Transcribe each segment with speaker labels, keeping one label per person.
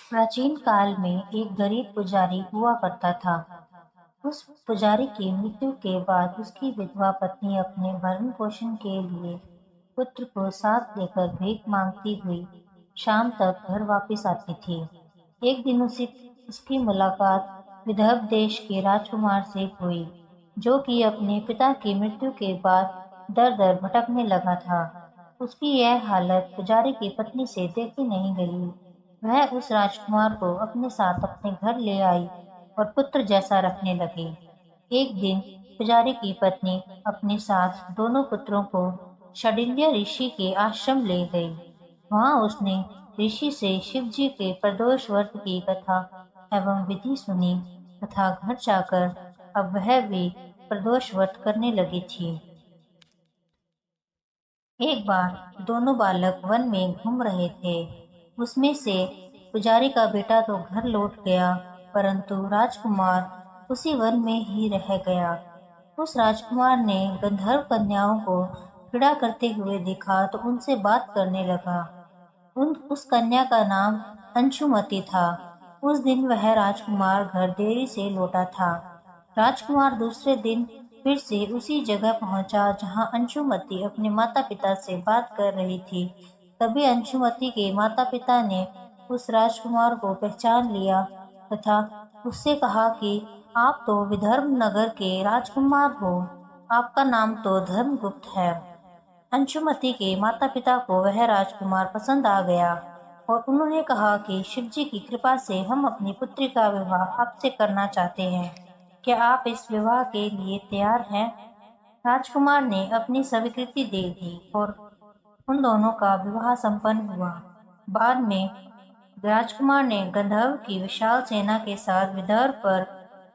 Speaker 1: प्राचीन काल में एक गरीब पुजारी हुआ करता था। उस पुजारी की मृत्यु के बाद उसकी विधवा पत्नी अपने भरण पोषण के लिए पुत्र को साथ लेकर भीख मांगती हुई शाम तक घर वापस आती थी। एक दिन उसकी मुलाकात विदर्भ देश के राजकुमार से हुई, जो कि अपने पिता की मृत्यु के बाद दर दर भटकने लगा था। उसकी यह हालत पुजारी की पत्नी से देखी नहीं गई। वह उस राजकुमार को अपने साथ अपने घर ले आई और पुत्र जैसा रखने लगी। एक दिन पुजारी की पत्नी अपने साथ दोनों पुत्रों को शांडिल्य ऋषि के आश्रम ले गई। वहां उसने ऋषि से शिव जी के प्रदोष व्रत की कथा एवं विधि सुनी तथा घर जाकर अब वह भी प्रदोष व्रत करने लगी थी। एक बार दोनों बालक वन में घूम रहे थे। उसमें से पुजारी का बेटा तो घर लौट गया, परंतु राजकुमार उसी वन में ही रह गया। उस राजकुमार ने गंधर्व कन्याओं को क्रीड़ा करते हुए देखा तो उनसे बात करने लगा। उस कन्या का नाम अंशुमति था। उस दिन वह राजकुमार घर देरी से लौटा था। राजकुमार दूसरे दिन फिर से उसी जगह पहुंचा जहां अंशुमति अपने माता पिता से बात कर रही थी। तभी अंशुमति के माता पिता ने उस राजकुमार को पहचान लिया तथा उससे कहा कि आप तो विदर्भ नगर के राजकुमार हो, आपका नाम तो धर्मगुप्त है। अंशुमति के माता पिता को वह राजकुमार पसंद आ गया और उन्होंने कहा कि शिव जी की कृपा से हम अपनी पुत्री का विवाह आपसे करना चाहते हैं। क्या आप इस विवाह के लिए तैयार हैं? राजकुमार ने अपनी स्वीकृति दे दी और उन दोनों का विवाह संपन्न हुआ। बाद में राजकुमार ने गंधर्व की विशाल सेना के साथ विदर्भ पर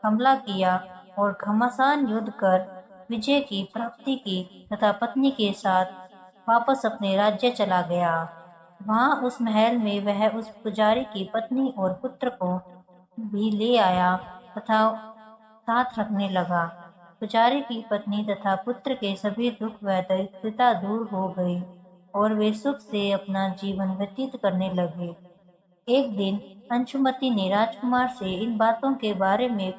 Speaker 1: हमला किया और घमासान युद्ध कर विजय की प्राप्ति की तथा पत्नी के साथ वापस अपने राज्य चला गया। वहां उस महल में वह उस पुजारी की पत्नी और पुत्र को भी ले आया तथा साथ रखने लगा। पुजारी की पत्नी तथा पुत्र के सभी दुख व दरिद्रता दूर हो गई और वे सुख से अपना जीवन व्यतीत करने लगे। एक दिन अंशुमति ने राजकुमार से इन बातों के बारे में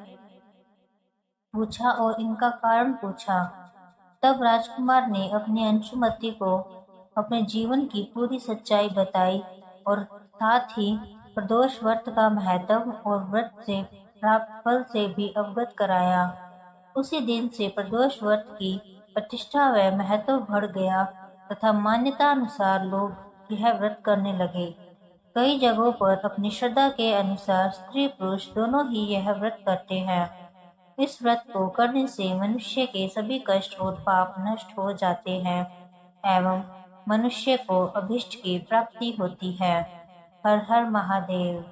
Speaker 1: पूछा और इनका कारण पूछा। तब राजकुमार ने अपनी अंशुमति को अपने जीवन की पूरी सच्चाई बताई और साथ ही प्रदोष व्रत का महत्व और व्रत से प्राप्त फल से भी अवगत कराया। उसी दिन से प्रदोष व्रत की प्रतिष्ठा व महत्व बढ़ गया तथा मान्यता अनुसार लोग यह व्रत करने लगे। कई जगहों पर अपनी श्रद्धा के अनुसार स्त्री पुरुष दोनों ही यह व्रत करते हैं। इस व्रत को करने से मनुष्य के सभी कष्ट और पाप नष्ट हो जाते हैं एवं मनुष्य को अभीष्ट की प्राप्ति होती है। हर हर महादेव।